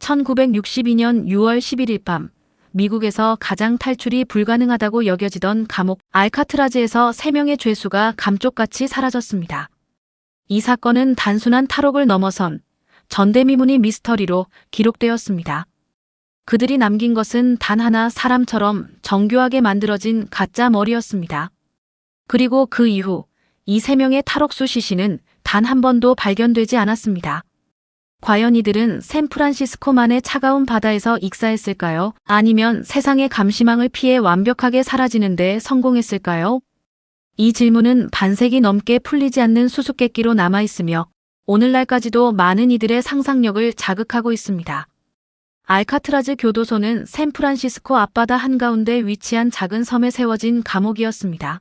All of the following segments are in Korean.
1962년 6월 11일 밤, 미국에서 가장 탈출이 불가능하다고 여겨지던 감옥 알카트라즈에서 3명의 죄수가 감쪽같이 사라졌습니다. 이 사건은 단순한 탈옥을 넘어선 전대미문의 미스터리로 기록되었습니다. 그들이 남긴 것은 단 하나 사람처럼 정교하게 만들어진 가짜 머리였습니다. 그리고 그 이후 이 3명의 탈옥수 시신은 단 한 번도 발견되지 않았습니다. 과연 이들은 샌프란시스코만의 차가운 바다에서 익사했을까요? 아니면 세상의 감시망을 피해 완벽하게 사라지는 데 성공했을까요? 이 질문은 반세기 넘게 풀리지 않는 수수께끼로 남아있으며 오늘날까지도 많은 이들의 상상력을 자극하고 있습니다. 알카트라즈 교도소는 샌프란시스코 앞바다 한가운데 위치한 작은 섬에 세워진 감옥이었습니다.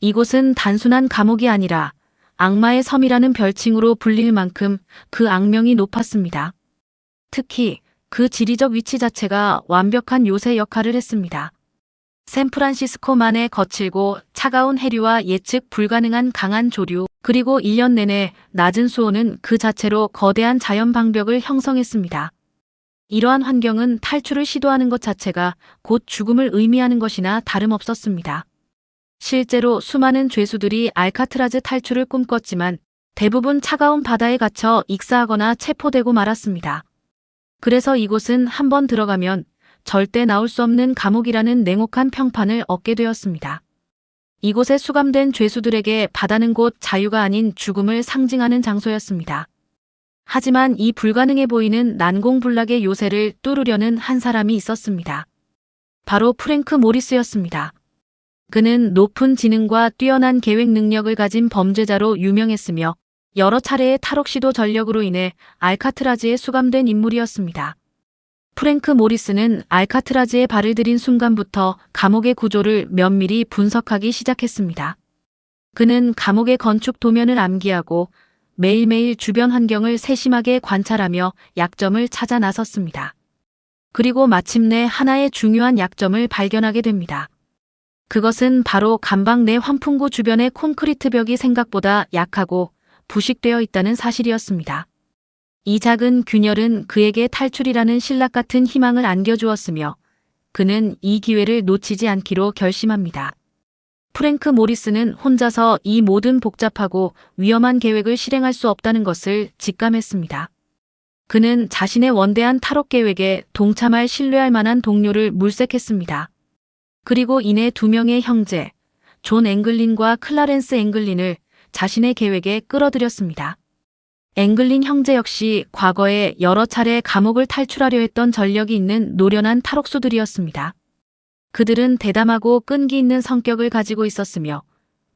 이곳은 단순한 감옥이 아니라 악마의 섬이라는 별칭으로 불릴 만큼 그 악명이 높았습니다. 특히 그 지리적 위치 자체가 완벽한 요새 역할을 했습니다. 샌프란시스코만의 거칠고 차가운 해류와 예측 불가능한 강한 조류, 그리고 1년 내내 낮은 수온은 그 자체로 거대한 자연 방벽을 형성했습니다. 이러한 환경은 탈출을 시도하는 것 자체가 곧 죽음을 의미하는 것이나 다름없었습니다. 실제로 수많은 죄수들이 알카트라즈 탈출을 꿈꿨지만 대부분 차가운 바다에 갇혀 익사하거나 체포되고 말았습니다. 그래서 이곳은 한번 들어가면 절대 나올 수 없는 감옥이라는 냉혹한 평판을 얻게 되었습니다. 이곳에 수감된 죄수들에게 바다는 곧 자유가 아닌 죽음을 상징하는 장소였습니다. 하지만 이 불가능해 보이는 난공불락의 요새를 뚫으려는 한 사람이 있었습니다. 바로 프랭크 모리스였습니다. 그는 높은 지능과 뛰어난 계획 능력을 가진 범죄자로 유명했으며 여러 차례의 탈옥 시도 전력으로 인해 알카트라즈에 수감된 인물이었습니다. 프랭크 모리스는 알카트라즈에 발을 들인 순간부터 감옥의 구조를 면밀히 분석하기 시작했습니다. 그는 감옥의 건축 도면을 암기하고 매일매일 주변 환경을 세심하게 관찰하며 약점을 찾아 나섰습니다. 그리고 마침내 하나의 중요한 약점을 발견하게 됩니다. 그것은 바로 감방 내 환풍구 주변의 콘크리트 벽이 생각보다 약하고 부식되어 있다는 사실이었습니다. 이 작은 균열은 그에게 탈출이라는 신락 같은 희망을 안겨주었으며 그는 이 기회를 놓치지 않기로 결심합니다. 프랭크 모리스는 혼자서 이 모든 복잡하고 위험한 계획을 실행할 수 없다는 것을 직감했습니다. 그는 자신의 원대한 탈옥 계획에 동참할 신뢰할 만한 동료를 물색했습니다. 그리고 이내 2명의 형제, 존 앵글린과 클라렌스 앵글린을 자신의 계획에 끌어들였습니다. 앵글린 형제 역시 과거에 여러 차례 감옥을 탈출하려 했던 전력이 있는 노련한 탈옥수들이었습니다. 그들은 대담하고 끈기 있는 성격을 가지고 있었으며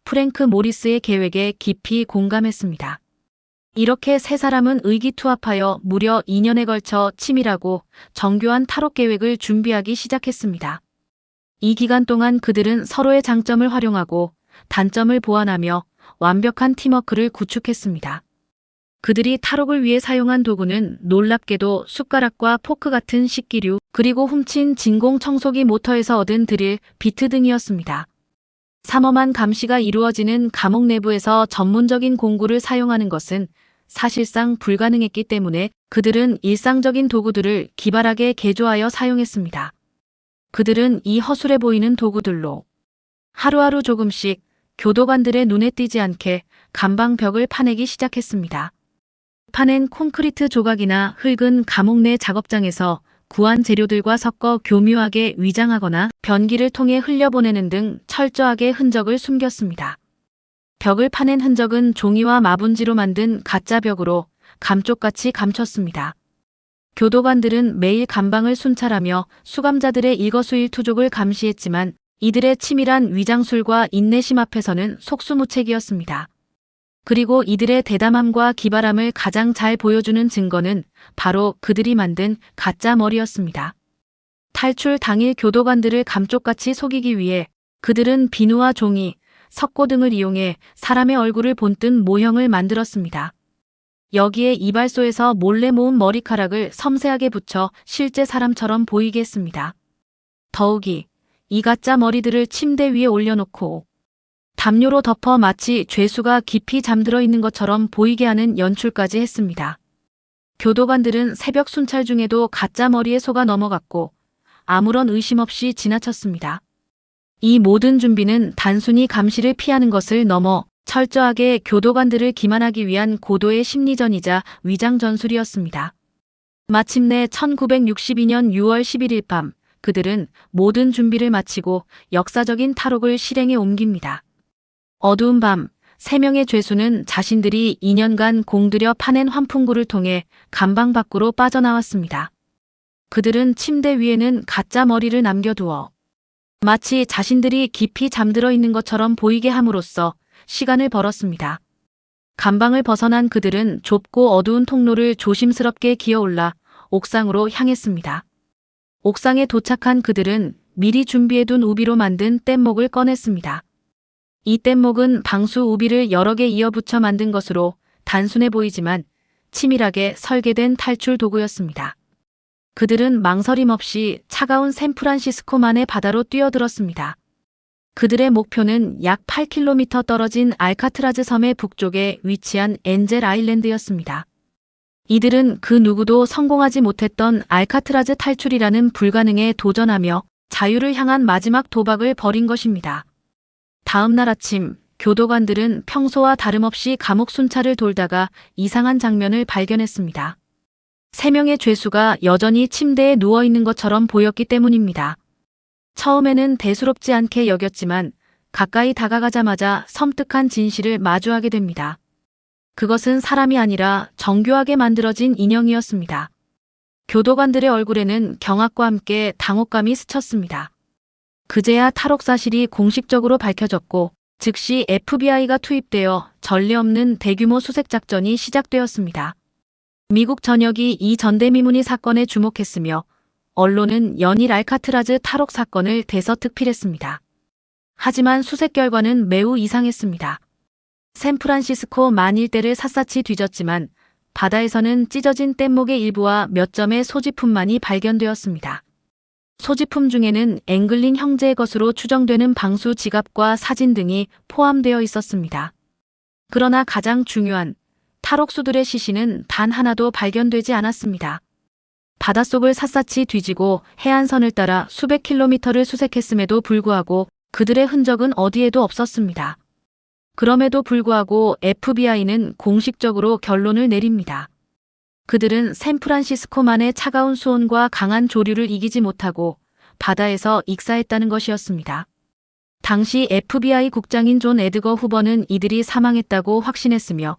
프랭크 모리스의 계획에 깊이 공감했습니다. 이렇게 3사람은 의기투합하여 무려 2년에 걸쳐 치밀하고 정교한 탈옥 계획을 준비하기 시작했습니다. 이 기간 동안 그들은 서로의 장점을 활용하고 단점을 보완하며 완벽한 팀워크를 구축했습니다. 그들이 탈옥을 위해 사용한 도구는 놀랍게도 숟가락과 포크 같은 식기류, 그리고 훔친 진공 청소기 모터에서 얻은 드릴, 비트 등이었습니다. 삼엄한 감시가 이루어지는 감옥 내부에서 전문적인 공구를 사용하는 것은 사실상 불가능했기 때문에 그들은 일상적인 도구들을 기발하게 개조하여 사용했습니다. 그들은 이 허술해 보이는 도구들로 하루하루 조금씩 교도관들의 눈에 띄지 않게 감방 벽을 파내기 시작했습니다. 파낸 콘크리트 조각이나 흙은 감옥 내 작업장에서 구한 재료들과 섞어 교묘하게 위장하거나 변기를 통해 흘려보내는 등 철저하게 흔적을 숨겼습니다. 벽을 파낸 흔적은 종이와 마분지로 만든 가짜 벽으로 감쪽같이 감췄습니다. 교도관들은 매일 감방을 순찰하며 수감자들의 일거수일투족을 감시했지만 이들의 치밀한 위장술과 인내심 앞에서는 속수무책이었습니다. 그리고 이들의 대담함과 기발함을 가장 잘 보여주는 증거는 바로 그들이 만든 가짜 머리였습니다. 탈출 당일 교도관들을 감쪽같이 속이기 위해 그들은 비누와 종이, 석고 등을 이용해 사람의 얼굴을 본뜬 모형을 만들었습니다. 여기에 이발소에서 몰래 모은 머리카락을 섬세하게 붙여 실제 사람처럼 보이게 했습니다. 더욱이 이 가짜 머리들을 침대 위에 올려놓고 담요로 덮어 마치 죄수가 깊이 잠들어 있는 것처럼 보이게 하는 연출까지 했습니다. 교도관들은 새벽 순찰 중에도 가짜 머리에 속아 넘어갔고 아무런 의심 없이 지나쳤습니다. 이 모든 준비는 단순히 감시를 피하는 것을 넘어 철저하게 교도관들을 기만하기 위한 고도의 심리전이자 위장 전술이었습니다. 마침내 1962년 6월 11일 밤 그들은 모든 준비를 마치고 역사적인 탈옥을 실행에 옮깁니다. 어두운 밤, 3명의 죄수는 자신들이 2년간 공들여 파낸 환풍구를 통해 감방 밖으로 빠져나왔습니다. 그들은 침대 위에는 가짜 머리를 남겨두어 마치 자신들이 깊이 잠들어 있는 것처럼 보이게 함으로써 시간을 벌었습니다. 감방을 벗어난 그들은 좁고 어두운 통로를 조심스럽게 기어올라 옥상으로 향했습니다. 옥상에 도착한 그들은 미리 준비해둔 우비로 만든 뗏목을 꺼냈습니다. 이 뗏목은 방수 우비를 여러 개 이어붙여 만든 것으로 단순해 보이지만 치밀하게 설계된 탈출 도구였습니다. 그들은 망설임 없이 차가운 샌프란시스코만의 바다로 뛰어들었습니다. 그들의 목표는 약 8km 떨어진 알카트라즈 섬의 북쪽에 위치한 엔젤 아일랜드였습니다. 이들은 그 누구도 성공하지 못했던 알카트라즈 탈출이라는 불가능에 도전하며 자유를 향한 마지막 도박을 벌인 것입니다. 다음 날 아침, 교도관들은 평소와 다름없이 감옥 순찰을 돌다가 이상한 장면을 발견했습니다. 3명의 죄수가 여전히 침대에 누워있는 것처럼 보였기 때문입니다. 처음에는 대수롭지 않게 여겼지만 가까이 다가가자마자 섬뜩한 진실을 마주하게 됩니다. 그것은 사람이 아니라 정교하게 만들어진 인형이었습니다. 교도관들의 얼굴에는 경악과 함께 당혹감이 스쳤습니다. 그제야 탈옥 사실이 공식적으로 밝혀졌고 즉시 FBI가 투입되어 전례 없는 대규모 수색 작전이 시작되었습니다. 미국 전역이 이 전대미문이 사건에 주목했으며 언론은 연일 알카트라즈 탈옥 사건을 대서특필했습니다. 하지만 수색 결과는 매우 이상했습니다. 샌프란시스코 만 일대를 샅샅이 뒤졌지만 바다에서는 찢어진 뗏목의 일부와 몇 점의 소지품만이 발견되었습니다. 소지품 중에는 앵글린 형제의 것으로 추정되는 방수 지갑과 사진 등이 포함되어 있었습니다. 그러나 가장 중요한 탈옥수들의 시신은 단 하나도 발견되지 않았습니다. 바닷속을 샅샅이 뒤지고 해안선을 따라 수백 킬로미터를 수색했음에도 불구하고 그들의 흔적은 어디에도 없었습니다. 그럼에도 불구하고 FBI는 공식적으로 결론을 내립니다. 그들은 샌프란시스코만의 차가운 수온과 강한 조류를 이기지 못하고 바다에서 익사했다는 것이었습니다. 당시 FBI 국장인 존 에드거 후버는 이들이 사망했다고 확신했으며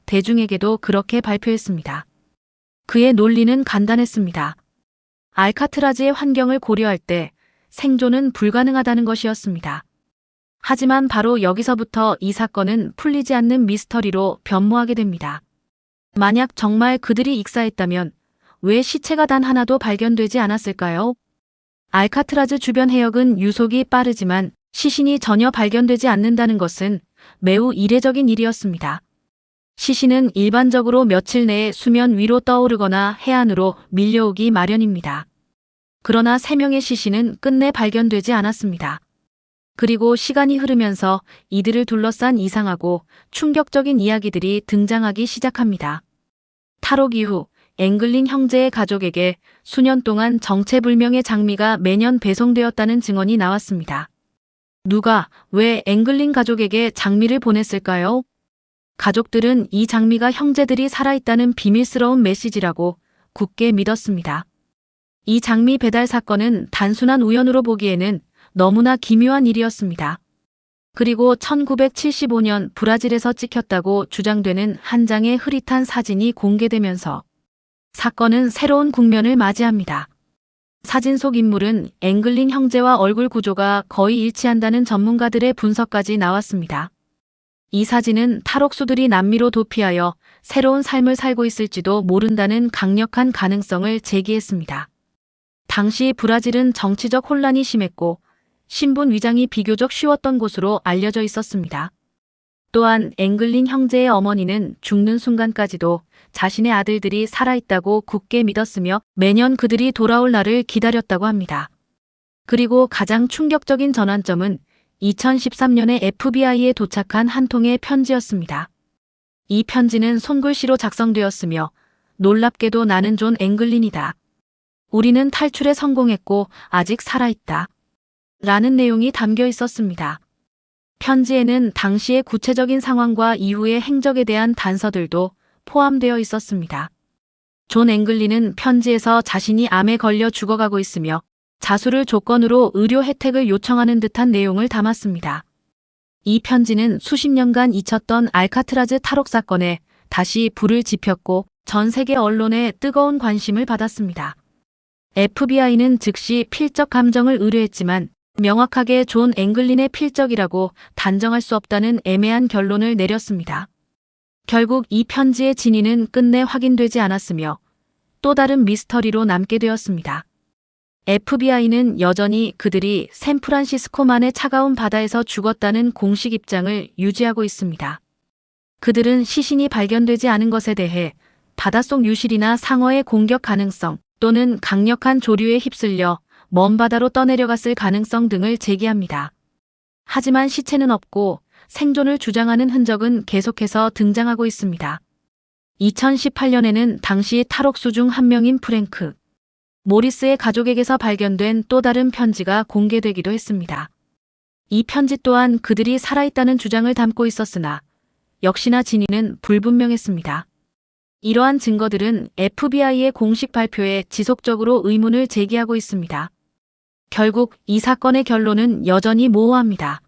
대중에게도 그렇게 발표했습니다. 그의 논리는 간단했습니다. 알카트라즈의 환경을 고려할 때 생존은 불가능하다는 것이었습니다. 하지만 바로 여기서부터 이 사건은 풀리지 않는 미스터리로 변모하게 됩니다. 만약 정말 그들이 익사했다면 왜 시체가 단 하나도 발견되지 않았을까요? 알카트라즈 주변 해역은 유속이 빠르지만 시신이 전혀 발견되지 않는다는 것은 매우 이례적인 일이었습니다. 시신은 일반적으로 며칠 내에 수면 위로 떠오르거나 해안으로 밀려오기 마련입니다. 그러나 3명의 시신은 끝내 발견되지 않았습니다. 그리고 시간이 흐르면서 이들을 둘러싼 이상하고 충격적인 이야기들이 등장하기 시작합니다. 탈옥 이후 앵글린 형제의 가족에게 수년 동안 정체불명의 장미가 매년 배송되었다는 증언이 나왔습니다. 누가, 왜 앵글린 가족에게 장미를 보냈을까요? 가족들은 이 장미가 형제들이 살아있다는 비밀스러운 메시지라고 굳게 믿었습니다. 이 장미 배달 사건은 단순한 우연으로 보기에는 너무나 기묘한 일이었습니다. 그리고 1975년 브라질에서 찍혔다고 주장되는 한 장의 흐릿한 사진이 공개되면서 사건은 새로운 국면을 맞이합니다. 사진 속 인물은 앵글린 형제와 얼굴 구조가 거의 일치한다는 전문가들의 분석까지 나왔습니다. 이 사진은 탈옥수들이 남미로 도피하여 새로운 삶을 살고 있을지도 모른다는 강력한 가능성을 제기했습니다. 당시 브라질은 정치적 혼란이 심했고 신분 위장이 비교적 쉬웠던 곳으로 알려져 있었습니다. 또한 앵글린 형제의 어머니는 죽는 순간까지도 자신의 아들들이 살아있다고 굳게 믿었으며 매년 그들이 돌아올 날을 기다렸다고 합니다. 그리고 가장 충격적인 전환점은 2013년에 FBI에 도착한 한 통의 편지였습니다. 이 편지는 손글씨로 작성되었으며 놀랍게도 나는 존 앵글린이다. 우리는 탈출에 성공했고 아직 살아있다. 라는 내용이 담겨 있었습니다. 편지에는 당시의 구체적인 상황과 이후의 행적에 대한 단서들도 포함되어 있었습니다. 존 앵글린은 편지에서 자신이 암에 걸려 죽어가고 있으며 자수를 조건으로 의료 혜택을 요청하는 듯한 내용을 담았습니다. 이 편지는 수십 년간 잊혔던 알카트라즈 탈옥 사건에 다시 불을 지폈고 전 세계 언론의 뜨거운 관심을 받았습니다. FBI는 즉시 필적 감정을 의뢰했지만 명확하게 존 앵글린의 필적이라고 단정할 수 없다는 애매한 결론을 내렸습니다. 결국 이 편지의 진위는 끝내 확인되지 않았으며 또 다른 미스터리로 남게 되었습니다. FBI는 여전히 그들이 샌프란시스코만의 차가운 바다에서 죽었다는 공식 입장을 유지하고 있습니다. 그들은 시신이 발견되지 않은 것에 대해 바닷속 유실이나 상어의 공격 가능성 또는 강력한 조류에 휩쓸려 먼 바다로 떠내려갔을 가능성 등을 제기합니다. 하지만 시체는 없고 생존을 주장하는 흔적은 계속해서 등장하고 있습니다. 2018년에는 당시 탈옥수 중 한 명인 프랭크 모리스의 가족에게서 발견된 또 다른 편지가 공개되기도 했습니다. 이 편지 또한 그들이 살아있다는 주장을 담고 있었으나 역시나 진위는 불분명했습니다. 이러한 증거들은 FBI의 공식 발표에 지속적으로 의문을 제기하고 있습니다. 결국 이 사건의 결론은 여전히 모호합니다.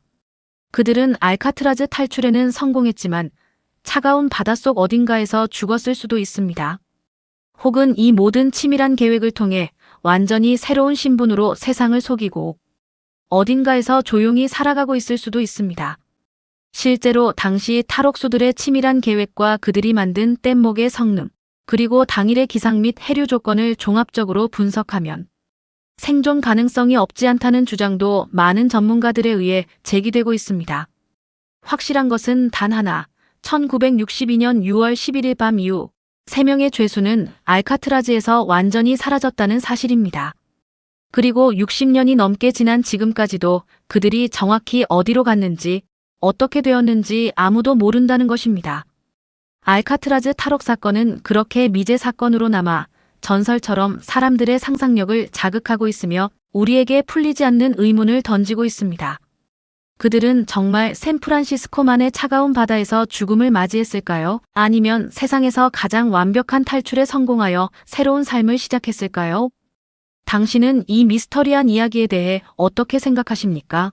그들은 알카트라즈 탈출에는 성공했지만 차가운 바닷속 어딘가에서 죽었을 수도 있습니다. 혹은 이 모든 치밀한 계획을 통해 완전히 새로운 신분으로 세상을 속이고 어딘가에서 조용히 살아가고 있을 수도 있습니다. 실제로 당시 탈옥수들의 치밀한 계획과 그들이 만든 뗏목의 성능, 그리고 당일의 기상 및 해류 조건을 종합적으로 분석하면 생존 가능성이 없지 않다는 주장도 많은 전문가들에 의해 제기되고 있습니다. 확실한 것은 단 하나, 1962년 6월 11일 밤 이후 3명의 죄수는 알카트라즈에서 완전히 사라졌다는 사실입니다. 그리고 60년이 넘게 지난 지금까지도 그들이 정확히 어디로 갔는지, 어떻게 되었는지 아무도 모른다는 것입니다. 알카트라즈 탈옥 사건은 그렇게 미제 사건으로 남아 전설처럼 사람들의 상상력을 자극하고 있으며 우리에게 풀리지 않는 의문을 던지고 있습니다. 그들은 정말 샌프란시스코만의 차가운 바다에서 죽음을 맞이했을까요? 아니면 세상에서 가장 완벽한 탈출에 성공하여 새로운 삶을 시작했을까요? 당신은 이 미스터리한 이야기에 대해 어떻게 생각하십니까?